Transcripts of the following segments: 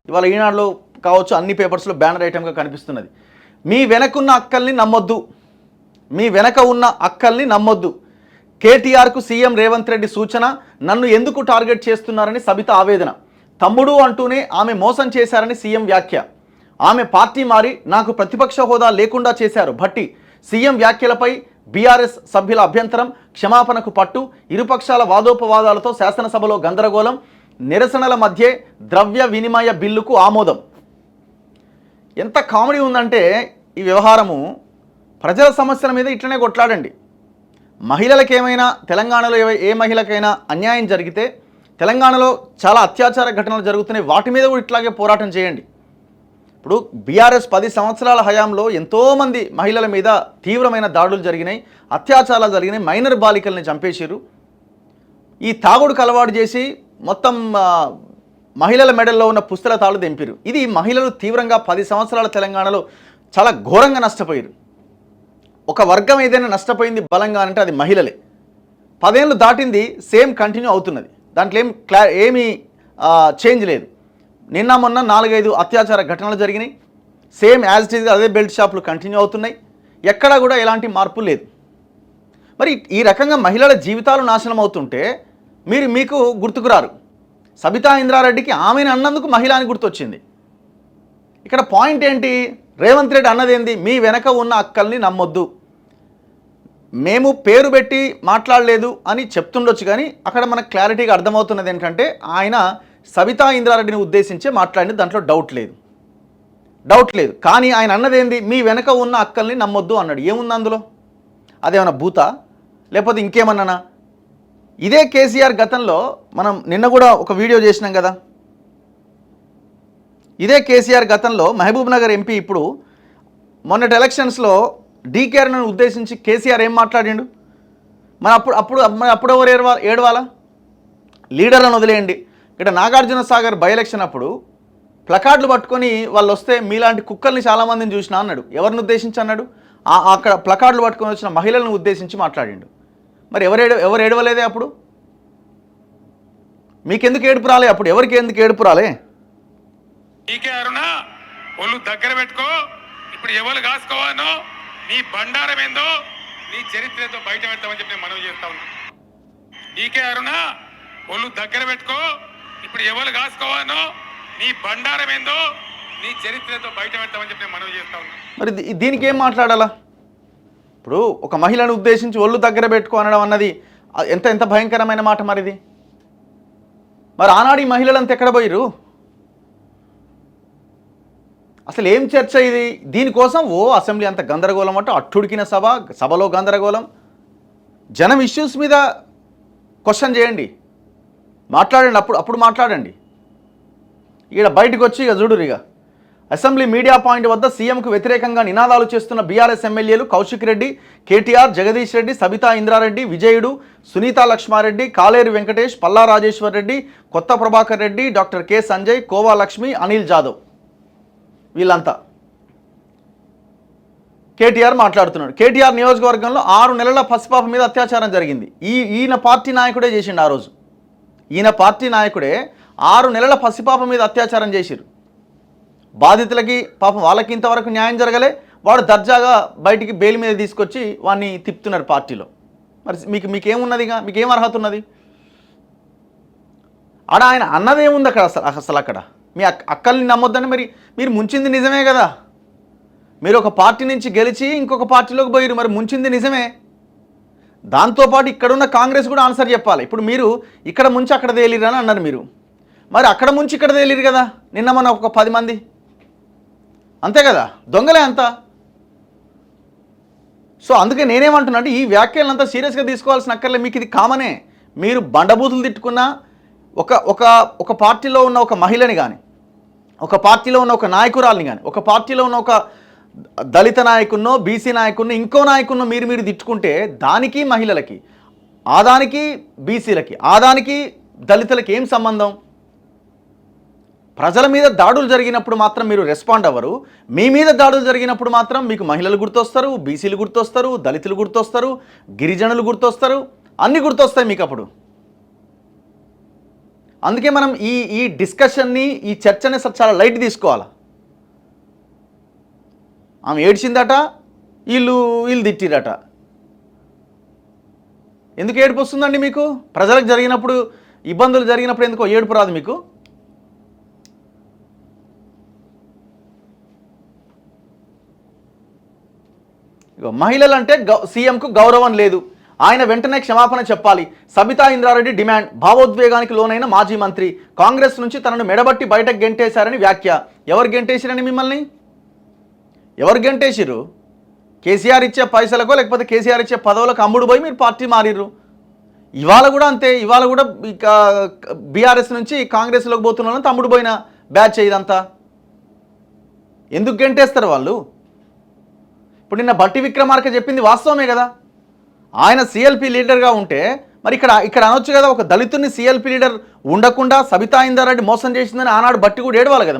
ఇవాళ ఈనాడులో కావచ్చు అన్ని పేపర్స్లో బ్యానర్ ఐటమ్గా కనిపిస్తున్నది. మీ వెనకున్న అక్కల్ని నమ్మొద్దు, మీ వెనక ఉన్న అక్కల్ని నమ్మొద్దు. కేటీఆర్కు సీఎం రేవంత్ రెడ్డి సూచన, నన్ను ఎందుకు టార్గెట్ చేస్తున్నారని సబిత ఆవేదన. తమ్ముడు అంటూనే ఆమె మోసం చేశారని సీఎం వ్యాఖ్య. ఆమె పార్టీ మారి నాకు ప్రతిపక్ష హోదా లేకుండా చేశారు భట్టి. సీఎం వ్యాఖ్యలపై బీఆర్ఎస్ సభ్యుల అభ్యంతరం, క్షమాపణకు పట్టు. ఇరుపక్షాల వాదోపవాదాలతో శాసనసభలో గందరగోళం. నిరసనల మధ్య ద్రవ్య వినిమయ బిల్లుకు ఆమోదం. ఎంత కామెడీ ఉందంటే ఈ వ్యవహారము. ప్రజల సమస్యల మీద ఇట్లనే కొట్లాడండి. మహిళలకు ఏమైనా, తెలంగాణలో ఏ మహిళకైనా అన్యాయం జరిగితే, తెలంగాణలో చాలా అత్యాచార ఘటనలు జరుగుతున్నాయి, వాటి మీద కూడా ఇట్లాగే పోరాటం చేయండి. ఇప్పుడు బీఆర్ఎస్ 10 సంవత్సరాల హయాంలో ఎంతోమంది మహిళల మీద తీవ్రమైన దాడులు జరిగినాయి, అత్యాచారాలు జరిగినాయి, మైనర్ బాలికల్ని చంపేసిరు. ఈ తాగుడుకు అలవాటు చేసి మొత్తం మహిళల మెడల్లో ఉన్న పుస్తల తాళ్ళు తెంపిరు. ఇది మహిళలు తీవ్రంగా 10 సంవత్సరాల తెలంగాణలో చాలా ఘోరంగా నష్టపోయారు. ఒక వర్గం ఏదైనా నష్టపోయింది బలంగా అంటే అది మహిళలే. 10 ఏళ్ళు దాటింది, సేమ్ కంటిన్యూ అవుతున్నది. దాంట్లో ఏమీ చేంజ్ లేదు. నిన్న మొన్న 4-5 అత్యాచార ఘటనలు జరిగినాయి. సేమ్ యాజ్ ఇట్ ఈజ్ అదే బెల్ట్ షాపులు కంటిన్యూ అవుతున్నాయి. ఎక్కడా కూడా ఎలాంటి మార్పు లేదు. మరి ఈ రకంగా మహిళల జీవితాలు నాశనం అవుతుంటే మీకు గుర్తుకురారు. సబితా ఇంద్రారెడ్డికి ఆమెను అన్నందుకు మహిళ అని గుర్తొచ్చింది. ఇక్కడ పాయింట్ ఏంటి? రేవంత్ రెడ్డి అన్నదేంది? మీ వెనక ఉన్న అక్కల్ని నమ్మొద్దు. మేము పేరు పెట్టి మాట్లాడలేదు అని చెప్తుండొచ్చు, కానీ అక్కడ మనకు క్లారిటీగా అర్థమవుతున్నది ఏంటంటే ఆయన సబితా ఇంద్రారెడ్డిని ఉద్దేశించి మాట్లాడిన దాంట్లో డౌట్ లేదు. కానీ ఆయన అన్నదేంది? మీ వెనక ఉన్న అక్కల్ని నమ్మొద్దు అన్నాడు. ఏముంది అందులో? అదేమన్నా భూతా లేకపోతే ఇంకేమన్నానా? ఇదే కేసీఆర్ గతంలో మనం నిన్న కూడా ఒక వీడియో చేసినాం కదా. ఇదే కేసీఆర్ గతంలో మహబూబ్ నగర్ ఎంపీ ఇప్పుడు మొన్నటి ఎలక్షన్స్లో డీకేఆర్ను ఉద్దేశించి కేసీఆర్ ఏం మాట్లాడిండు? మరి అప్పుడు ఎవరు ఏడవాలా? లీడర్లను వదిలేయండి. ఇక్కడ నాగార్జున సాగర్ బై ఎలక్షన్ అప్పుడు ప్లకార్డులు పట్టుకొని వాళ్ళు వస్తే మీలాంటి కుక్కల్ని చాలామందిని చూసినా అన్నాడు. ఎవరిని ఉద్దేశించి అన్నాడు? అక్కడ ప్లకార్డులు పట్టుకొని వచ్చిన మహిళలను ఉద్దేశించి మాట్లాడిండు. మరి ఎవరు ఏడవలేదే అప్పుడు? మీకెందుకు ఏడుపు రాలే? అప్పుడు ఎవరికి ఎందుకు ఏడుపు రాలే? ఒళ్ళు దగ్గర పెట్టుకో, ఇప్పుడు ఎవరు కాసుకోవానో నీ బండారం ఏందో నీ చరిత్ర ఏందో బయట పెడతామని చెప్పి నేను మనవి చేస్తా ఉన్నా. నీకే అరుణ, ఒళ్ళు దగ్గర పెట్టుకో, ఇప్పుడు ఎవరు కాసుకోవానో నీ బండారం ఏందో నీ చరిత్ర ఏందో బయట పెడతామని చెప్పి నేను మనవి చేస్తా ఉన్నా. మరి దీనికి ఏం మాట్లాడాలా? ఇప్పుడు ఒక మహిళను ఉద్దేశించి ఒళ్ళు దగ్గర పెట్టుకో అనడం అన్నది ఎంత భయంకరమైన మాట మరిది. మరి ఆనాడు ఈ మహిళలంతా ఎక్కడ పోయిరు? అసలు ఏం చర్చ ఇది? దీనికోసం అసెంబ్లీ అంత గందరగోళం అంటూ అట్టుడికిన సభలో గందరగోళం. జనం ఇష్యూస్ మీద క్వశ్చన్ చేయండి, మాట్లాడండి. అప్పుడు మాట్లాడండి. ఈడ బయటకు వచ్చి ఇక చూడురు. ఇక అసెంబ్లీ మీడియా పాయింట్ వద్ద సీఎంకు వ్యతిరేకంగా నినాదాలు చేస్తున్న బీఆర్ఎస్ ఎమ్మెల్యేలు కౌశిక్ రెడ్డి, కేటీఆర్, జగదీష్ రెడ్డి, సబితా ఇంద్రారెడ్డి, విజయుడు, సునీతా లక్ష్మారెడ్డి, కాలేరు వెంకటేష్, పల్లా రాజేశ్వర్ రెడ్డి, కొత్త ప్రభాకర్ రెడ్డి, డాక్టర్ కె సంజయ్, కోవా లక్ష్మి, అనిల్ జాదవ్, వీళ్ళంతా. కేటీఆర్ మాట్లాడుతున్నాడు. కేటీఆర్ నియోజకవర్గంలో 6 నెలల పసిపాప మీద అత్యాచారం జరిగింది. ఈయన పార్టీ నాయకుడే చేసిండు. ఆ రోజు ఈయన పార్టీ నాయకుడే 6 నెలల పసిపాప మీద అత్యాచారం చేసిరు. బాధితులకి పాపం వాళ్ళకి ఇంతవరకు న్యాయం జరగలే. వాడు దర్జాగా బయటికి బెయిల్ మీద తీసుకొచ్చి వాడిని తిప్పుతున్నారు పార్టీలో. మరి మీకేమున్నదిగా? మీకేం అర్హత ఉన్నది? ఆయన అన్నదేముంది అక్కడ? అసలు అక్కడ మీ అక్కల్ని నమ్మొద్దని మరి మీరు ముంచింది నిజమే కదా. మీరు ఒక పార్టీ నుంచి గెలిచి ఇంకొక పార్టీలోకి పోయిరు, మరి ముంచింది నిజమే. దాంతోపాటు ఇక్కడున్న కాంగ్రెస్ కూడా ఆన్సర్ చెప్పాలి. ఇప్పుడు మీరు ఇక్కడ ముంచి అక్కడ తేలిరు అని అన్నారు మీరు, మరి అక్కడ ముంచి ఇక్కడ తేలిరు కదా నిన్న మన ఒక 10 మంది, అంతే కదా? దొంగలే అంతా. సో అందుకే నేనేమంటున్నా అంటే ఈ వ్యాఖ్యలంతా సీరియస్గా తీసుకోవాల్సిన అక్కర్లే. మీకు ఇది కామనే. మీరు బండబూతులు తిట్టుకున్నా ఒక పార్టీలో ఉన్న ఒక మహిళని కానీ, ఒక పార్టీలో ఉన్న ఒక నాయకురాల్ని కానీ, ఒక పార్టీలో ఉన్న ఒక దళిత నాయకున్నో, బీసీ నాయకున్నో, ఇంకో నాయకున్నో మీరు తిట్టుకుంటే దానికి మహిళలకి, ఆదానికి బీసీలకి, ఆదానికి దళితులకి ఏం సంబంధం? ప్రజల మీద దాడులు జరిగినప్పుడు మాత్రం మీరు రెస్పాండ్ అవ్వరు. మీ మీద దాడులు జరిగినప్పుడు మాత్రం మీకు మహిళలు గుర్తొస్తారు, బీసీలు గుర్తొస్తారు, దళితులు గుర్తొస్తారు, గిరిజనులు గుర్తొస్తారు, అన్నీ గుర్తొస్తాయి మీకు. అప్పుడు అందుకే మనం ఈ డిస్కషన్ని, ఈ చర్చని చాలా లైట్ తీసుకోవాలి. ఆమె ఏడ్చిందట, వీళ్ళు తిట్టిరట. ఎందుకు ఏడుపు వస్తుందండి మీకు? ప్రజలకు జరిగినప్పుడు, ఇబ్బందులు జరిగినప్పుడు ఎందుకో ఏడుపు రాదు మీకు? మహిళలంటే సీఎంకు గౌరవం లేదు, ఆయన వెంటనే క్షమాపణ చెప్పాలి. సబితా ఇంద్రారెడ్డి డిమాండ్. భావోద్వేగానికి లోనైన మాజీ మంత్రి కాంగ్రెస్ నుంచి తనను మెడబట్టి బయటకు గెంటేశారని వ్యాఖ్య. ఎవరు గెంటేసిరని మిమ్మల్ని? ఎవరు గెంటేసిరు? కేసీఆర్ ఇచ్చే పైసలకో లేకపోతే కేసీఆర్ ఇచ్చే పదవులకు అమ్ముడు పోయి మీరు పార్టీ మారిర్రు. ఇవాళ కూడా అంతే. ఇవాళ కూడా ఇక బీఆర్ఎస్ నుంచి కాంగ్రెస్లోకి పోతున్న వాళ్ళని తమ్ముడు పోయిన బ్యాచ్ ఇదంతా. ఎందుకు గెంటేస్తారు వాళ్ళు? ఇప్పుడు నిన్న బట్టి విక్రమార్క చెప్పింది వాస్తవమే కదా. ఆయన సిఎల్పి లీడర్గా ఉంటే మరి ఇక్కడ అనొచ్చు కదా, ఒక దళితుడిని సిఎల్పి లీడర్ ఉండకుండా సబితా ఇంద్రారెడ్డి మోసం చేసిందని ఆనాడు బట్టి కూడా ఏడవాలి కదా.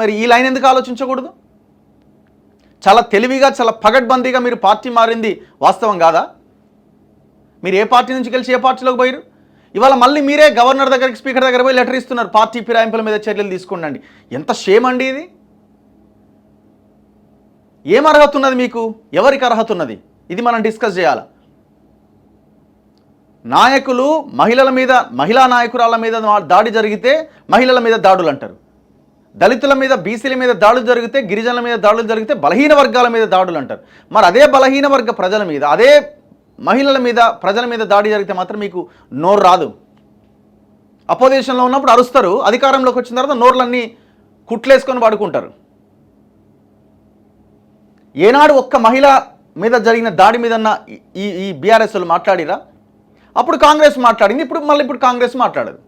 మరి ఈ లైన్ ఎందుకు ఆలోచించకూడదు? చాలా తెలివిగా, చాలా పగడ్బందీగా మీరు పార్టీ మారింది వాస్తవం కాదా? మీరు ఏ పార్టీ నుంచి కలిసి ఏ పార్టీలోకి పోయారు? ఇవాళ మళ్ళీ మీరే గవర్నర్ దగ్గరికి, స్పీకర్ దగ్గర పోయి లెటర్ ఇస్తున్నారు, పార్టీ ఫిరాయింపుల మీద చర్యలు తీసుకోండి. ఎంత షేమ్ అండి ఇది! ఏం అర్హత ఉన్నది మీకు? ఎవరికి అర్హత ఉన్నది? ఇది మనం డిస్కస్ చేయాలి. నాయకులు మహిళల మీద, మహిళా నాయకురాల మీద దాడి జరిగితే మహిళల మీద దాడులు అంటారు. దళితుల మీద, బీసీల మీద దాడులు జరిగితే, గిరిజనుల మీద దాడులు జరిగితే బలహీన వర్గాల మీద దాడులు అంటారు. మరి అదే బలహీన వర్గ ప్రజల మీద, అదే మహిళల మీద, ప్రజల మీద దాడి జరిగితే మాత్రం మీకు నోరు రాదు. అపోజిషన్లో ఉన్నప్పుడు అరుస్తారు, అధికారంలోకి వచ్చిన తర్వాత నోర్లన్నీ కుట్లేసుకొని పడుకుంటారు. ఏనాడు ఒక్క మహిళ మీద జరిగిన దాడి మీద ఈ బీఆర్ఎస్ వాళ్ళు మాట్లాడిరా? అప్పుడు కాంగ్రెస్ మాట్లాడింది, ఇప్పుడు కాంగ్రెస్ మాట్లాడదు.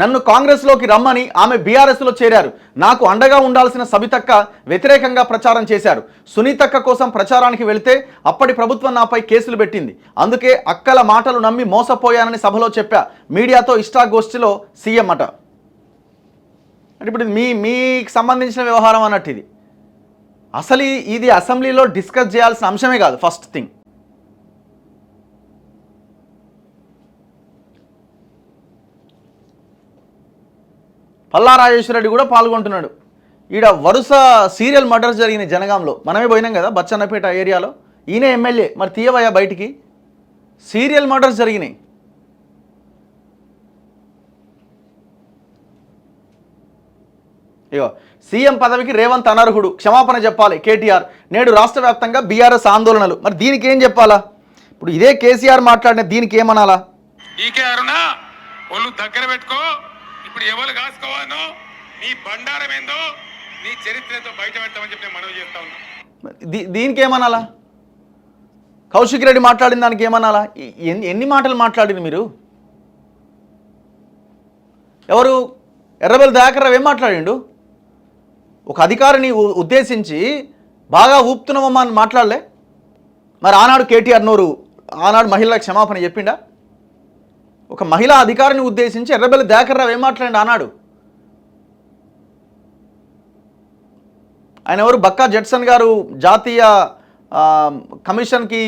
నన్ను కాంగ్రెస్లోకి రమ్మని ఆమె బీఆర్ఎస్లో చేరారు. నాకు అండగా ఉండాల్సిన సబితక్క వ్యతిరేకంగా ప్రచారం చేశారు. సునీతక్క కోసం ప్రచారానికి వెళితే అప్పటి ప్రభుత్వం నాపై కేసులు పెట్టింది. అందుకే అక్కల మాటలు నమ్మి మోసపోయానని సభలో చెప్పా. మీడియాతో ఇష్టాగోష్ఠిలో సీఎం అట. అంటే ఇప్పుడు మీకు సంబంధించిన వ్యవహారం అన్నట్టు ఇది. అసలు ఇది అసెంబ్లీలో డిస్కస్ చేయాల్సిన అంశమే కాదు. ఫస్ట్ థింగ్, పల్లా రాజేశ్వరరెడ్డి కూడా పాల్గొంటున్నాడు. ఈడ వరుస సీరియల్ మర్డర్స్ జరిగినాయి జనగాంలో. మనమే పోయినాం కదా బచ్చన్నపేట ఏరియాలో. ఈయనే ఎమ్మెల్యే, మరి తీయవయ్యా బయటికి. సీరియల్ మర్డర్స్ జరిగినాయి. ఇగో సీఎం పదవికి రేవంత్ అనర్హుడు, క్షమాపణ చెప్పాలి కేటీఆర్. నేడు రాష్ట్ర వ్యాప్తంగా బీఆర్ఎస్ ఆందోళనలు. మరి దీనికి ఏం చెప్పాలా? ఇప్పుడు ఇదే కేసీఆర్ మాట్లాడిన దీనికి ఏమనాలా? ఒళ్ళు దగ్గర పెట్టుకో, ఇప్పుడు ఎవరు కాసుకోవాలో నీ బండారం ఏందో, నీ చరిత్రతో బయట పెడతామని చెప్పి నేను మనవి చేస్తా ఉన్నా. దీనికి ఏమనాలా? కౌశిక్ రెడ్డి మాట్లాడిన దానికి ఏమనాలా? ఎన్ని మాటలు మాట్లాడింది మీరు? ఎవరు? ఎర్రబెల్లి దయాకర్ రావు ఏం మాట్లాడిండు? ఒక అధికారిని ఉద్దేశించి బాగా ఊపుతున్నామమ్మా అని మాట్లాడలే. మరి ఆనాడు కేటీఆర్ నోరు ఆనాడు మహిళలకు క్షమాపణ చెప్పిండా? ఒక మహిళా అధికారిని ఉద్దేశించి ఎర్రబెల్లి దయాకర్ రావు ఏం మాట్లాడండి ఆనాడు? ఆయన ఎవరు? బక్కా జడ్సన్ గారు జాతీయ కమిషన్కి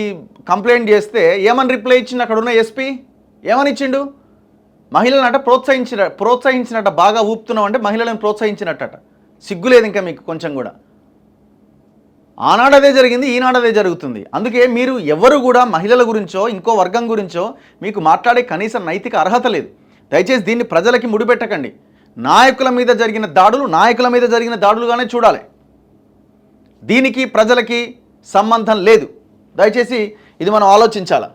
కంప్లైంట్ చేస్తే ఏమని రిప్లై ఇచ్చిండు అక్కడ ఉన్న ఎస్పీ? ఏమని ఇచ్చిండు? మహిళలనట ప్రోత్సహించినట్ట. బాగా ఊపుతున్నాం అంటే మహిళలను ప్రోత్సహించినట్టట. సిగ్గులేదు ఇంకా మీకు కొంచెం కూడా? ఆనాడు అదే జరిగింది, ఈనాడు అదే జరుగుతుంది. అందుకే మీరు ఎవరు కూడా మహిళల గురించో ఇంకో వర్గం గురించో మీకు మాట్లాడే కనీస నైతిక అర్హత లేదు. దయచేసి దీన్ని ప్రజలకి ముడిపెట్టకండి. నాయకుల మీద జరిగిన దాడులుగానే చూడాలి. దీనికి ప్రజలకి సంబంధం లేదు. దయచేసి ఇది మనం ఆలోచించాలి.